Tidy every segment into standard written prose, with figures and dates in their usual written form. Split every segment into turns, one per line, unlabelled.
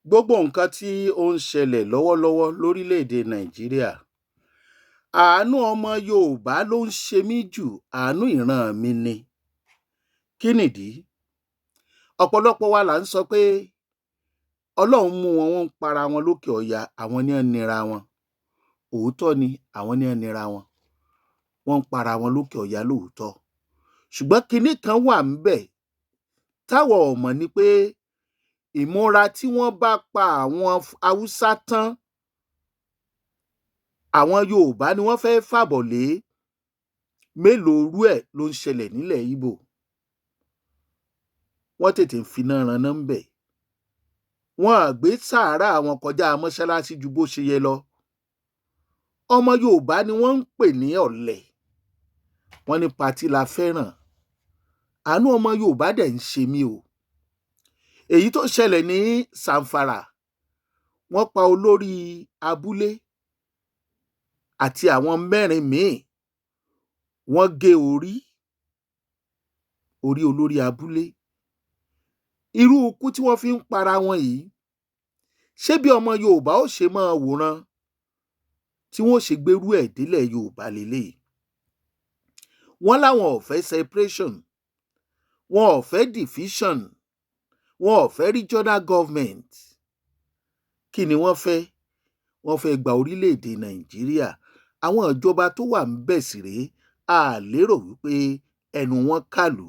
Gbogbo nǹkan tí ó ń ṣẹlẹ̀ lọ́wọ́lọ́wọ́ lórílẹ̀‐èdè Nàìjíríà, àánú ọmọ Yorùbá ló ń ṣe mí jù, àánú ìran mi ni. Kí nìdí? Ọ̀pọ̀lọpọ̀ wa là ń sọ pé Ọlọ́run mú wọn, wọ́n ń para wọn lókè ọya, àwọn ní ń nira wọn. Òótọ́ ni, àwọn ní ń nira wọn. Wọ́n ń para wọn lókè ọya lóòótọ́. Ṣùgbọ́n kinní kan wà ńbẹ̀ táwọn ò mọ̀ ni pé ìmúra tí wọ́n bá pa àwọn Haúsá tán, àwọn Yorùbá ni wọ́n fẹ́ fàbọ̀ lé. Mélòó irú ẹ̀ ló ń ṣẹlẹ̀ nílẹ̀ Ìgbò? Wọ́n tètè ń finá ranná ńbẹ̀. Wọn à gbé sàárà wọn kọjá mọ́ṣáláṣí ju bó ṣe yẹ lọ. Ọmọ Yorùbá ni wọ́n ń pè ní ọ̀lẹ. Wọ́n ní patí la fẹ́ràn. Àánú ọmọ Yorùbá dẹ̀ ń ṣe mí o. Èyí tó ṣẹlẹ̀ ní Sàǹfàrà, wọ́n pa olórí abúlé àti àwọn 4 míì. Wọ́n gé orí olórí abúlé. Irú ikú tí wọ́n fi ń para wọn yìí, ṣé bí ọmọ Yorùbá ó ṣe máa wòran tí wọ́n ó ṣe gbérú ẹ̀ délẹ̀ Yorùbá leléyìí? Wọ́n láwọn ò fẹ́ separation, wọn ò fẹ́ division, wọn ò fẹ́ regional government. Kí ni wọ́n fẹ́? Wọ́n fẹ́ gba orílẹ̀-èdè Nàìjíríà. Àwọn ìjọba tó wà ńbẹ̀ sì rèé, a lérò wípé ẹnu wọn kàlù.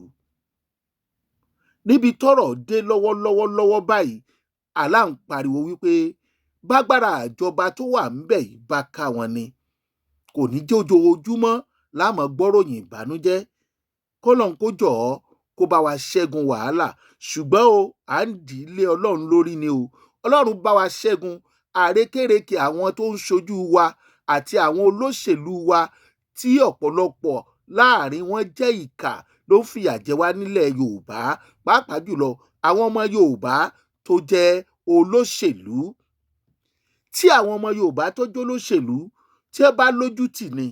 Níbi tọ́rọ̀ dé lọ́wọ́ báyìí, àlá ń pariwo wípé bágbára ìjọba tó wà ńbẹ̀ yìí bá ká wọn ni, kò ní jẹ́ ojoojúmọ́ la máa gbọ́ròyìn ìbànújẹ́. K'Ọlọ́run kó jọ̀ọ́ kó bá wa ṣẹ́gun wàhálà. Ṣùgbọ́n o, à ń dì í lé Ọlọ́run lórí ni o. Ọlọ́run bá wa ṣẹ́gun àrékérekè àwọn tó ń ṣojú wa àti àwọn olóṣèlú wa tí ọ̀pọ̀lọpọ̀ láàrin wọn jẹ́ ìkà ló ń fìyà jẹ wá nílẹ̀ Yorùbá, pàápàá jùlọ àwọn ọmọ Yorùbá tó jẹ́ olóṣèlú. Tí àwọn ọmọ Yorùbá tó jẹ́ olóṣèlú tí ẹ bá lójú tì ni,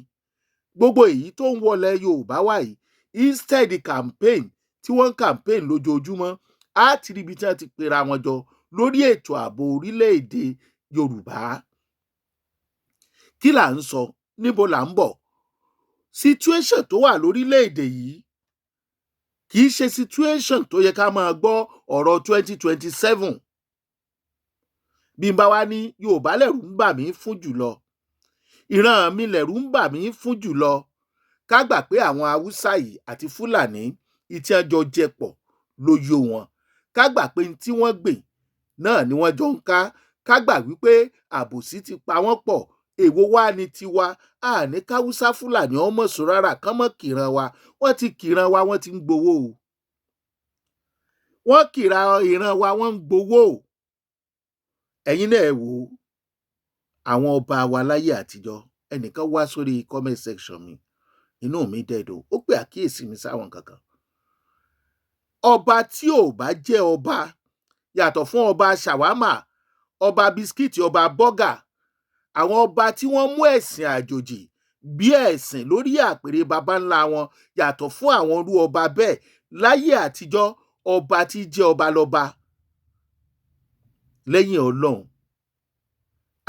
gbogbo èyí tó ń wọlé Yorùbá wà yìí, instead campaign tí wọ́n ń campaign lójoojúmọ́, á ti ríbi tí wọ́n ti pera wọn jọ lórí ètò ààbò orílẹ̀-èdè Yorùbá. Kí là ń sọ? Níbo là ń bọ̀? Situation tó wà lórílẹ̀-èdè yìí kì í ṣe situation tó yẹ ká máa gbọ́ ọ̀rọ̀ 2027. Bí n bá wá ní Yorùbá lẹ̀rù ń bà mí fún jùlọ, ìran mi lẹ̀rù ń bà mí fún jùlọ, ká gbà pé àwọn Haúsá yìí àti Fúlàní ìtí wọn jọ jẹpọ̀ ló yó wọn. Ká gbà pé tí wọ́n gbìn náà ni wọ́n jọ ń ká. Ká gbà wípé àbòsí ti pa wọ́n pọ̀. Èwo wá ni tiwa? Àní káwúsá Fúlàní ọmọ sùn rárá, kán mọ́ kìran wa. Wọ́n ti kìran wa, wọ́n ti ń gbowó o. Wọ́n kìra ìran wa, wọ́n ń gbowó o. Ẹ̀yin náà ẹ wò ó. Àwọn ọba wa láyé àtijọ́, ẹnìkan wá sórí comment section mi, inú mi dẹ̀dọ̀, ó pè àkíyèsí mi sáwọn kankan. Ọba tí ò bá jẹ́ ọba, yàtọ̀ fún ọba ṣàwámà, ọba bisikíìtì, ọba bọ́gà, àwọn ọba tí wọ́n mú ẹ̀sìn àjòjì bí ẹ̀sìn lórí àpèrè baba ńlá wọn, yàtọ̀ fún àwọn irú ọba bẹ́ẹ̀ láyé àtijọ́, ọba tí jẹ́ ọba lọ́ba lẹ́yìn Ọlọ́run.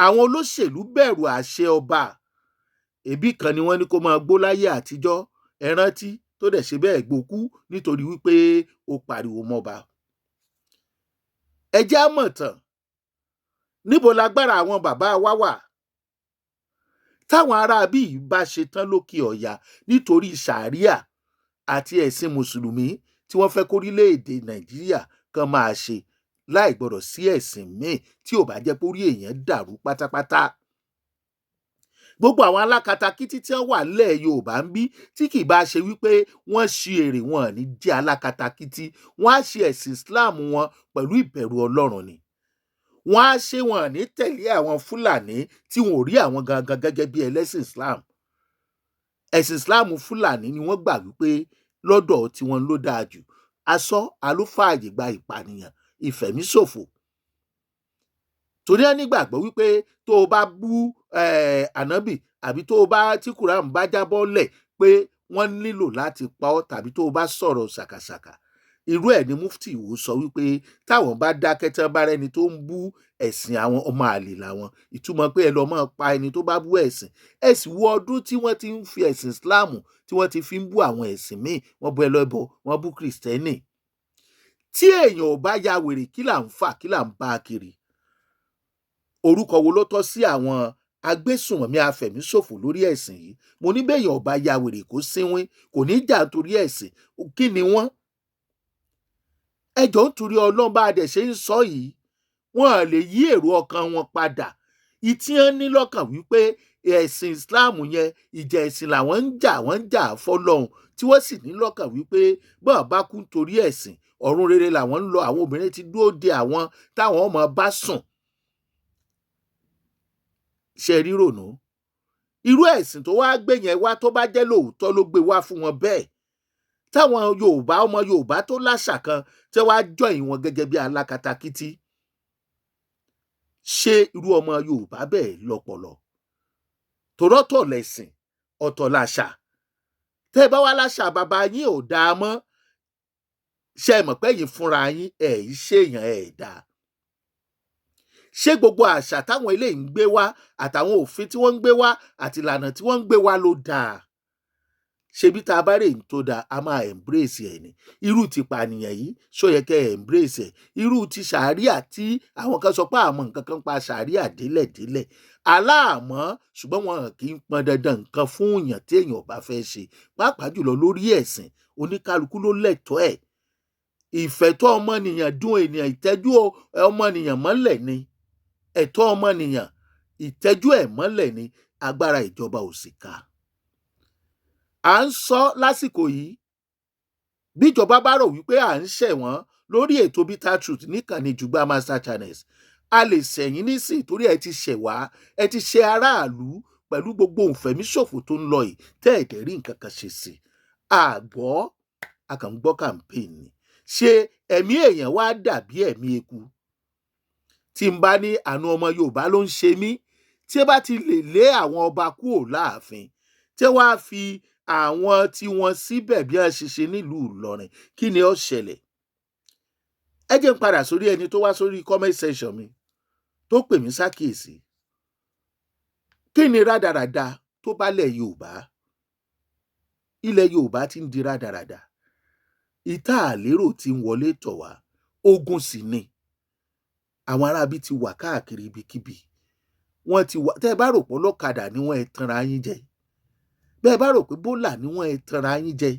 Àwọn olóṣèlú bẹ̀rù àṣẹ ọba. Ẹbí kan ni wọ́n ní kó máa gbó láyé àtijọ́, ẹ rántí, tó dẹ̀ ṣe bẹ́ẹ̀ gbókú nítorí wípé ó pariwo mọ́ba. Ẹ jẹ́ á mọ̀ tán, níbo lágbára àwọn bàbá wa wà? Táwọn ará bí yìí bá ṣe tán lókè ọ̀yà nítorí ṣàríà àti ẹ̀sìn mùsùlùmí tí wọ́n fẹ́ kórílẹ̀-èdè Nàìjíríà kan máa ṣe, láì gbọ́dọ̀ sí ẹ̀sìn míì tí ò bá jẹ́ pé orí èèyàn dàrú pátápátá. Gbogbo àwọn alákatakítí tí wọ́n wà nílẹ̀ Yorùbá ń bí, tí kì bá ṣe wípé wọ́n ṣi èrè, wọn ní jẹ́ alákatakítí, wọ́n á ṣe ẹ̀sìn Islam wọn pẹ̀lú ìbẹ̀rù Ọlọ́run ni. Wọ́n á ṣe, wọn ní tẹ̀lé àwọn Fúlàní tí wọn ò rí àwọn gangan gẹ́gẹ́ bí ẹlẹ́sìn Islam. Ẹ̀sìn Islam Fúlàní ni wọ́n gbà wípé lọ́dọ̀ tí wọ́n ló dáa jù. Asọ́ alúfààyè gba ìpànìyàn, ìfẹ̀míṣòfò. Torí ẹ nígbàgbọ́ wípé tó o bá bú ànábì àbí tó o bá tí Kùránì bá jábọ́ lẹ̀ pé wọ́n nílò láti pa ọ́, tàbí tó o bá sọ̀rọ̀ ṣàkàṣàkà, irú ẹ̀ ni mufti Ìwó sọ wípé táwọn bá dákẹ́ tí wọ́n bá rẹ́ni tó ń bú ẹ̀sìn àwọn ọmọ àlè làwọn, ìtumọ̀ pé ẹ lọ máa pa ẹni tó bá bú ẹ̀sìn. Ẹ sì wo ọdún tí wọ́n ti ń fi ẹ̀sìn Islam tí wọ́n ti fi ń bú àwọn ẹ̀sìn míì, wọ́n bú ẹlẹ́bọ, wọ́n bú kìrìsìtẹ́nì. Tí èèyàn ò bá ya wèrè, kí là ń fà, kí là ń bá kiri? Orúkọ wo ló tọ́ sí àwọn agbésùnmọ̀mí afẹ̀míṣòfò lórí ẹ̀sìn yìí? Mo ní béèyàn ò bá ya wèrè kó sínwín, kò ní jà torí ẹ̀sìn. Kí ni wọ́n? Ẹ jọ̀ọ́ nítorí Ọlọ́run, bá a dẹ̀ ṣe ń sọ yìí, wọn ò lè yí èrò ọkàn wọn padà. Ìtí wọn ní lọ́kàn wípé ẹ̀sìn Islam yẹn, ìjà ẹ̀sìn làwọn ń jà, wọ́n ń jà fọ́lọ́run, tí wọ́n sì ní lọ́kàn wípé bọ́ọ̀ bá kú torí ẹ̀sìn, ọ̀run rere làwọn ń lọ. Àwọn obìnrin ti dúró de àwọn táwọn ọmọ bá sùn. Ṣe rí rònú? Irú ẹ̀sìn tó wá gbé yẹn wá, tó bá jẹ́ lóòótọ́ ló gbé wá fún wọn bẹ́ẹ̀, táwọn Yorùbá, ọmọ Yorùbá tó láṣà kan tí wàá join wọn gẹ́gẹ́ bí alákatakítí, ṣé irú ọmọ Yorùbá bẹ́ẹ̀ lọ́pọlọ? Tòrọ́tọ̀ lẹ̀sìn, ọ̀tọ̀ làṣà. Tẹ́ ẹ bá wá láṣà bàbá yín ò dáa mọ́, ṣé ẹ mọ̀ pé ẹ̀yin fúnra yín ẹ̀ ń ṣèyàn ẹ̀ dáa? Ṣé gbogbo àṣà táwọn eléyìí ń gbé wá, àtàwọn òfin tí wọ́n ń gbé wá, àti ìlànà tí wọ́n ń gbé wá ló dáa? Ṣebí tá a bá rè ń tó dáa, a máa embrace ẹ̀ ni. Irú ti pànìyàn yìí, ṣó yẹ kẹ́ ẹ embrace ẹ̀? Irú ti ṣàríà tí àwọn kan sọ pé àmọ́ nǹkan kan pa ṣàríà délẹ̀délẹ̀, aláàmọ́, ṣùgbọ́n wọn kì í pọn dandan nǹkan fún èèyàn tí èèyàn ò bá fẹ́ ṣe, pàápàá jùlọ lórí ẹ̀sìn. Oníkálukú ló lẹ́tọ̀ọ́ ẹ̀. Ìfẹ̀tọ́ ọmọnìyàn dún ènìyàn, ìtẹ́jú ọmọnìyàn mọ́lẹ̀ ni. Ẹ̀tọ́ ọmọnìyàn, ìtẹ́jú ẹ̀ mọ́lẹ̀ ni. Agbára ìjọba ò sì ká. À ń sọ lásìkò yìí, bíjọba bá rò wípé à ń ṣẹ̀ wọ́n lórí ètò Bitter Truth níkànnì Jugba Master Channels, a lè ṣẹ̀yìn nísìn torí ẹ ti ṣẹ̀ wá, ẹ ti ṣe aráàlú pẹ̀lú gbogbo ìfẹ̀míṣòfò tó ń lọ yìí, tẹ́ ẹ̀ dẹ̀ rí nǹkan kan ṣe sí. Àgbọ́, a kàn ń gbọ́ campaign ni. Ṣé ẹ̀mí èèyàn wá dàbí ẹ̀mí eku? Tí n bá ní àánú ọmọ Yorùbá ló ń ṣe mí, tí ẹ bá ti lè lé àwọn ọba kúrò láàfin, tí wàá fi àwọn tí wọ́n síbẹ̀ bí wọ́n ṣe ṣe nílùú Ìlọrin, kí ni ó ṣẹlẹ̀? Ẹ jẹ́ n padà sórí ẹni tó wá sórí comment section mi tó pè mí sákìyèsí. Kí ni rádaràda tó bá lẹ̀ Yorùbá? Ilẹ̀ Yorùbá ti ń di rádaràda. Ìta àlérò ti ń wọlé tọ̀ wá. Ogun sì ni. Àwọn aráabí ti wà káàkiri ibikíbi. Wọ́n ti wà. Tẹ́ ẹ bá rò pé ọlọ́kadà ni wọ́n, ẹ tanra yín jẹ. Bẹ́ẹ̀ bá rò pé bólà ni wọ́n, ẹ tanra yín jẹ.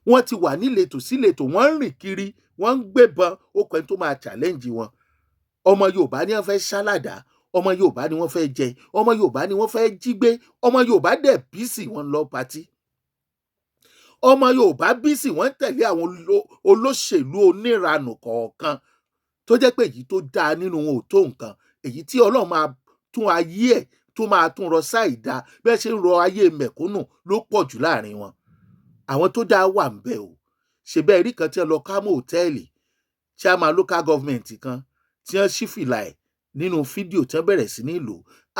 Wọ́n ti wà níletò síletò, wọ́n ń rìn kiri, wọ́n ń gbébọn, ó kọ́ ẹni tó máa challenge wọn. Ọmọ Yorùbá ni wọ́n fẹ́ ṣálàdá, ọmọ Yorùbá ni wọ́n fẹ́ jẹ, ọmọ Yorùbá ni wọ́n fẹ́ jí gbé, ọmọ Yorùbá dẹ̀ bísì wọ́n lọ patí. Ọmọ Yorùbá bísì wọ́n tẹ̀lé àwọn olóṣèlú oníranù kọ̀ọ̀kan tó jẹ́ pé èyí tó dáa nínú wọn ò tó nǹkan, èyí tí Ọlọ́run máa tún ayé ẹ̀ tó máa tún rọ sáìdá bẹ́ẹ̀ ṣe ń rọ ayé mẹ̀kúnnù ló pọ̀ jù láàrin wọn. Àwọn tó dáa wà ń bẹ̀ o. Ṣe bẹ́ẹ̀ rí kan tí wọ́n lọ ká mọ́ hòtẹ́ẹ̀lì, chairman local government kan tí wọ́n ṣí fìlà ẹ̀ nínú fídíò tí wọ́n bẹ̀rẹ̀ sí ní lò.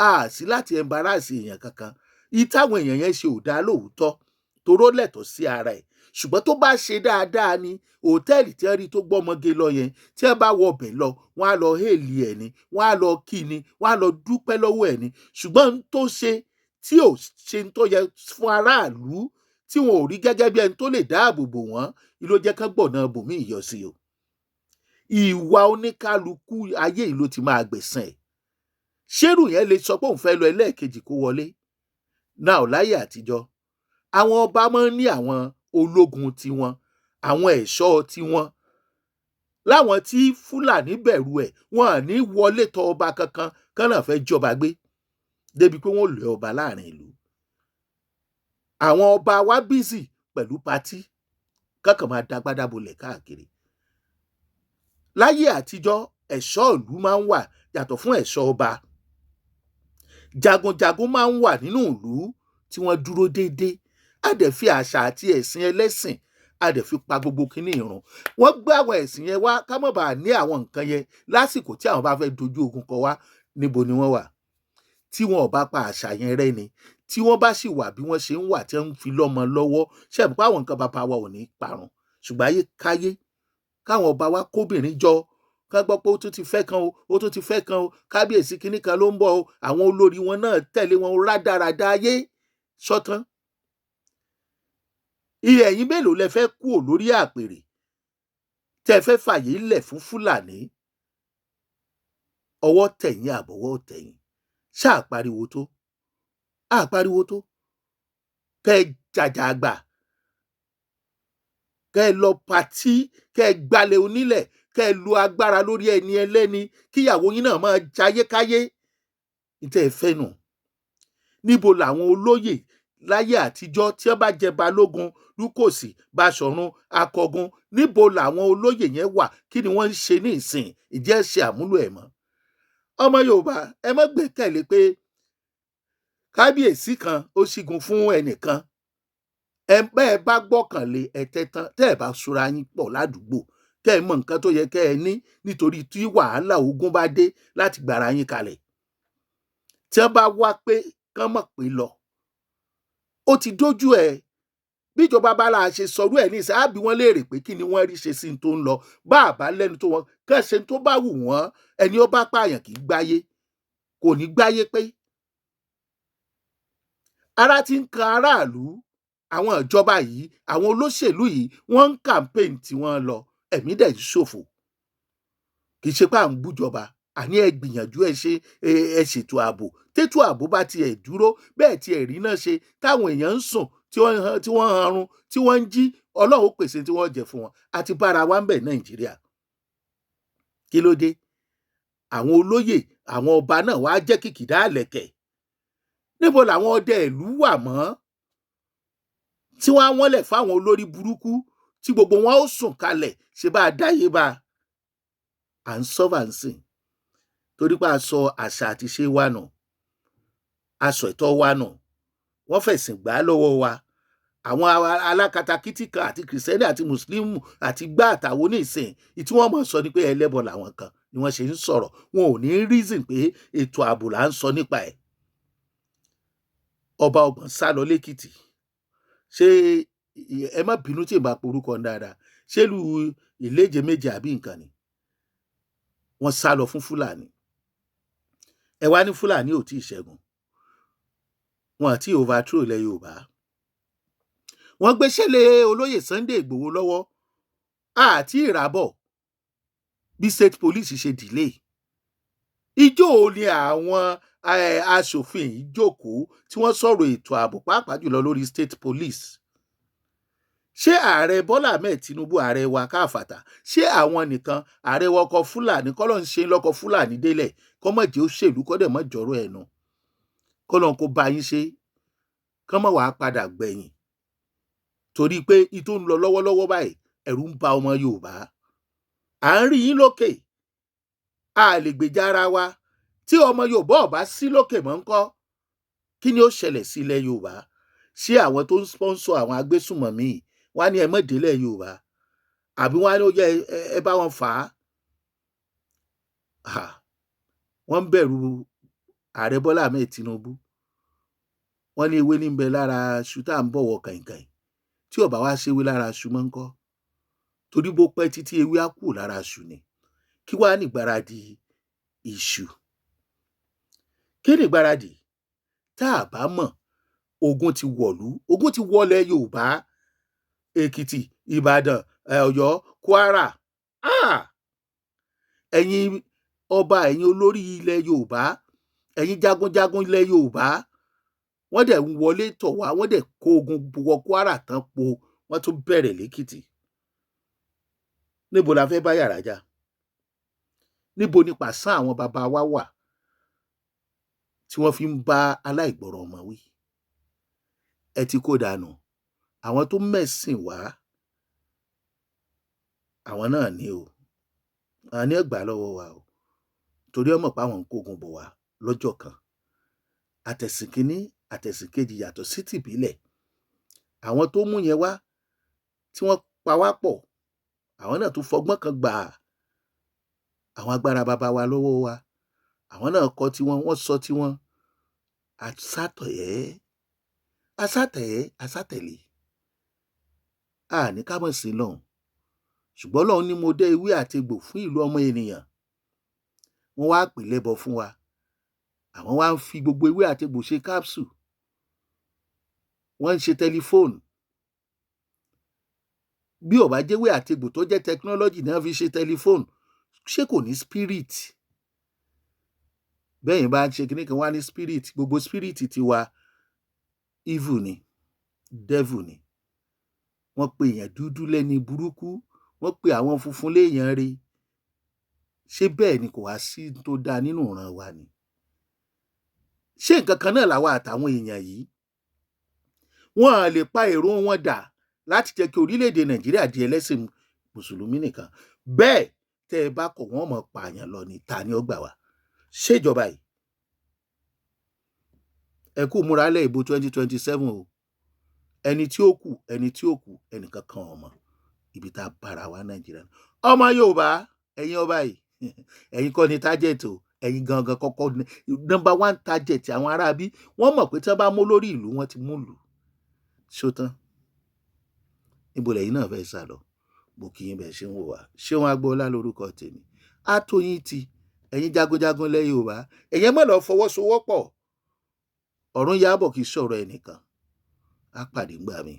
A sí láti embarrass èèyàn kankan. Ìtàwọn èèyàn yẹn ṣe ò dáa lóòótọ́, toró lẹ́tọ̀ọ́ sí ara ẹ̀. Ṣùgbọ́n tó bá ṣe dáadáa ni, hòtẹ́ẹ̀lì tí wọ́n rí tó gbọ́mọge lọ yẹn, tí wọ́n bá wọ ọbẹ̀ lọ, wọ́n á lọ héèlì ẹ̀ ni, wọ́n á lọ kí ni, wọ́n á lọ dúpẹ́ lọ́wọ́ ẹ̀ ni. Ṣùgbọ́n n tó ṣe tí ò ṣe n tó yẹ fún aráàlú, tí wọn ò rí gẹ́gẹ́ bí ẹni tó lè dáàbò bò wọ́n, ló jẹ́ kán gbọ̀nà bòmí ìyọsí o. Ìwà oníkálukú ayé yìí ló ti máa gbẹ̀san ẹ̀. Ṣérù yẹn lè sọ pé òun fẹ́ lọ ẹlẹ́ẹ̀kejì kó wọlé. Náà láyé àtijọ́, àwọn ọba máa ń ní àwọn ológun tiwọn, àwọn ẹ̀ṣọ́ tiwọn. Láwọn tí Fúlàní bẹ̀rù ẹ̀, wọn à ní wọlé tọ ọba kankan kán náà fẹ́ jọba gbé, débi pé wọ́n lé ọba láàrin ìlú. Àwọn ọba wa bísì pẹ̀lú patí, kankan máa dágbádá bolẹ̀ káàkiri. Láyé àtijọ́, ẹ̀ṣọ́ ìlú máa ń wà yàtọ̀ fún ẹ̀ṣọ́ ọba. Jagunjagun máa ń wà nínú ìlú tí wọ́n dúró déédéé. A dẹ̀ fi àṣà àti ẹ̀sìn ẹlẹ́sìn, a dẹ̀ fi pa gbogbo kíní ìrun. Wọ́n gbé àwọn ẹ̀sìn yẹn wá ká má bàa ní àwọn nǹkan yẹn lásìkò tí àwọn bá fẹ́ dojú ogun kọ wá. Níbo ni wọ́n wà? Tí wọn ò bá pa àṣà yẹn rẹ́ ni, tí wọ́n bá sì wà bí wọ́n ṣe ń wà tí wọ́n ń fi lọ́mọ lọ́wọ́, ṣé ẹ mọ̀ pé àwọn nǹkan bàbá wa ò ní parun. ṣùgbọ́n ayé káyé káwọn ọba wa kóbìnrin jọ ká gbọ́ pé ó tún ti fẹ́ kan o ó tún ti fẹ́ kan o kábíyèsí kinní kan ló ń bọ̀ o àwọn olórí wọn náà tẹ̀lé wọn rádaràda ayé ṣọ́tán. iye ẹ̀yin mélòó lẹ fẹ́ kúò lórí àpèrè tẹ́ fẹ́ fàyè lẹ̀ fún Fúlàní ọwọ́ tẹ̀yìn àbọ̀wọ́ tẹ̀yìn ṣáà pariwo tó àpariwo tó kẹ́ ẹ jàjàgbà kẹ́ ẹ lọ pàtí kẹ́ ẹ gbalẹ̀ onílẹ̀ kẹ́ ẹ lo agbára lórí ẹni ẹlẹ́ni kíyàwó yín náà máa jayékáyé níta ẹ fẹ́ nù. níbo làwọn olóyè láyé àtijọ́ tí wọ́n bá jẹ balógun lúkòsì Baṣọ̀run Akọgun níbo làwọn olóyè yẹn wà kí ni wọ́n ń ṣe ní ìsìn ìjẹ́ ṣe àmúlò ẹ̀ mọ́. ọmọ Yorùbá ẹ má gbẹ́kẹ̀lé pé kábíyèsí kan ó ṣígun fún ẹnìkan bẹ́ẹ̀ bá gbọ́kànlé ẹ̀tẹ́ tán tẹ́ ẹ̀ bá ṣúra yín pọ̀ ládùúgbò tẹ́ ẹ mọ nǹkan tó yẹ kẹ́ ẹ ní nítorí tí wàhálà ogun bá dé láti gbára yín kalẹ̀ tí wọ́n bá wá pé kán mọ̀ pé lọ ó ti dójú ẹ̀ bíjọba bá la ṣe sọrú ẹ̀ ní ìsẹ́ àbí wọ́n léèrè pé kí ni wọ́n rí ṣe sí tó ń lọ bá àbá lẹ́nu tó wọn kẹ́sẹ̀ tó bá wù wọ́n ẹni ó bá pààyàn kì í gbáyé kò ní gbáyé pé ara ti ń kan aráàlú àwọn ìjọba yìí àwọn olóṣèlú yìí wọ́n ń campaign tí wọ́n lọ ẹ̀mí dẹ̀ ń ṣòfò kì í ṣe pé à ń bújọba àní ẹ gbìyànjú ẹ ṣètò ààbò tètò ààbò bá tiẹ̀ dúró bẹ́ẹ̀ tiẹ̀ rí náà ṣe táwọn èèyàn ń sùn tí wọ́n hanrun tí wọ́n ń jí Ọlọ́run ó pèsè tí wọ́n jẹ fún wọn àti bára wa ń bẹ Nàìjíríà kí ló dé àwọn olóyè àwọn ọba náà wàá jẹ́ kìkìdá àlẹ̀kẹ̀ níbo làwọn ọdẹ ìlú wà mọ́ tí wọ́n á wọ́nlẹ̀ fáwọn olórí burúkú tí gbogbo wọn ó sùn kalẹ̀ ṣe bá a dáyé bá à ń sọ́fà ń sìn torí pé a sọ àṣà àti ṣe wa nù a sọ ẹ̀tọ́ wa nù wọ́n fẹ̀sìn gbà á lọ́wọ́ wa àwọn alákatakítí kan àti kìrìsìtẹ́nì àti mùsùlùmù àti gbá àtàwọn oníṣìn tí wọ́n mọ̀ sọ ni pé ẹlẹ́bọ làwọn kan ni wọ́n ṣe ń sọ̀rọ̀ wọn ò ní reason pé ètò ààbò là ń sọ nípa ẹ̀. ọba ọgbọ̀n sá lọ lẹ́kìtì ṣé ẹ má bínú tí ì bá porúkọ dáadáa ṣé lu ìléje méje àbí nǹkan ni wọ́n sá lọ fún Fúlàní ẹ wá ní Fúlàní ò tí ì ṣẹ́gun wọn àti overthrow ilẹ̀ Yorùbá wọ́n gbéṣẹ́ lé olóyè Sunday Ìgbòho lọ́wọ́ àti ìràbọ̀ bí state police ṣe delay ijó ni àwọn aṣòfin yìí jókòó tí wọ́n sọ̀rọ̀ ètò ààbò pàápàá jùlọ lórí state police ṣé ààrẹ Bọ́lá Ahmed Tinubu ààrẹ wa káfàtà ṣé àwọn nìkan ààrẹ wọkọ̀ Fúlàní kọ́lọ́ ń ṣe lọ́kọ̀ Fúlàní délẹ̀ kọ́mọ̀jẹ́ òṣèlú kọ́dẹ̀ mọ́ jọ̀rọ̀ ẹ̀nu kọ́lọ́ kó bá yín ṣe kọ́mọ̀ wàá padà gbẹ̀yìn torí pé ìtò ń lọ lọ́wọ́lọ́wọ́ báyìí ẹ̀rù ń ba ọmọ Yorùbá à ń rí yín lókè a lè gbèjà ara wa tí ọmọ Yorùbá ọba sí lókè mọ́ ńkọ́ kí ni ó ṣẹlẹ̀ sí ilẹ̀ Yorùbá ṣé àwọn tó ń sponsor àwọn agbésùmọ̀mí wá ní ẹ má délẹ̀ Yorùbá àbí wọ́n á ní ó yẹ ẹ bá wọn fà á wọ́n ń bẹ̀rù ààrẹ Bọ́lá Ahmed Tinubu wọ́n ní ewé ní ń bẹ lára aṣù tá à ń bọ̀wọ̀ kàìnkàìn tí ọba wá ṣéwé lára aṣù mọ́ ńkọ́ torí bó pẹ́ títí ewé á kù lára aṣù ni kí wàá nígbáradì iṣu kí nígbáradì tá a bá mọ̀ ogun ti wọ̀lú ogun ti wọlẹ̀ Yorùbá Èkìtì Ìbàdàn Ọ̀yọ́ Kwara ẹ̀yin ọba ẹ̀yin olórí ilẹ̀ Yorùbá ẹ̀yin jagunjagun ilẹ̀ Yorùbá wọ́n dẹ̀ ń wọlé tọ̀ wá wọ́n dẹ̀ kó ogun wọ Kwara tán po wọ́n tún bẹ̀rẹ̀ lẹ́kìtì níbo la fẹ́ bá yàrá já níbo ni pàṣán àwọn bàbá wa wà tí wọ́n fi ń bá aláìgbọràn ọmọ wí ẹ ti kó dànù àwọn tó mẹ̀sìn wá àwọn náà ní o àwọn ní ẹgbàá lọ́wọ́ wa o torí ọmọ pa àwọn ń kógun bọ̀ wá lọ́jọ́ kan àtẹ̀sìn kínní àtẹ̀sìn kejì yàtọ̀ sí tìbílẹ̀ àwọn tó mú yẹn wá tí wọ́n pa wá pọ̀ àwọn náà tún fọgbọ́n kan gbà àwọn agbára bàbá wa lọ́wọ́ wa àwọn náà kọ́ tiwọn wọ́n sọ tiwọn asátẹ̀lé àní ká mọ̀ sí lọ́hùn ṣùgbọ́n Ọlọ́run ní mo dé ewé àti egbò fún ìlú ọmọ ènìyàn. Wọ́n wá pè lẹ́bọ fún wa, àwọn wá ń fi gbogbo ewé àti egbò ṣe capsule, wọ́n ń ṣe tẹlifóònù. Bí ò bá jẹ́wé àti egbò tó jẹ́ technology náà fi ṣe tẹlifóònù, ṣé kò ní spirit? Bẹ́yìn bá ń ṣe kíní kan wá ní spirit, gbogbo spirit ti wa evil ni, devil ni. Wọ́n pe èèyàn dúdú lẹ́ni burúkú, wọ́n pe àwọn funfun léèyàn re. Ṣé bẹ́ẹ̀ ni kò wá sí tó dáa nínú ìran wa ni? Ṣé nǹkan kan náà làwa àtàwọn èèyàn yìí? Wọ́n á lè pa èrò wọn dà láti jẹ́ kí orílẹ̀-èdè Nàìjíríà di ẹlẹ́sìn mùsùlùmí nìkan. Bẹ́ẹ̀ tẹ́ ẹ bá kọ̀ wọ́n mọ̀ pààyàn lọ ni, ta ni ó gbà wá? Ṣèjọba yìí. Ẹ kú múra lẹ́ ìbò 2027 o. Ẹni tí ó kù, ẹnìkan kan ò mọ̀. Ibi tá a bára wa Nàìjíríà. Ọmọ Yorùbá, ẹ̀yin ọba yìí, ẹ̀yin kọ́ ni target o. Ẹ̀yin gangan kọ́kọ́ number 1 target àwọn aráabí. Wọ́n mọ̀ pé tí wọ́n bá mú lórí ìlú, wọ́n ti mú ìlú. Ṣó tán? Níbo lẹ̀yin náà fẹ́ sá lọ? Mo kí yín bẹ́ẹ̀ ṣe ń wò wá. Ṣéun Agboola lórúkọ tèmi. Á tó yín ti, ẹ̀yin jagunjagun lẹ́ Yorùbá. Ẹ̀yin má lọ fọwọ́sowọ́pọ̀. Ọ̀run Yabo kì í sọ̀rọ̀ ẹnìkan. Á pàdé ńgbà mi.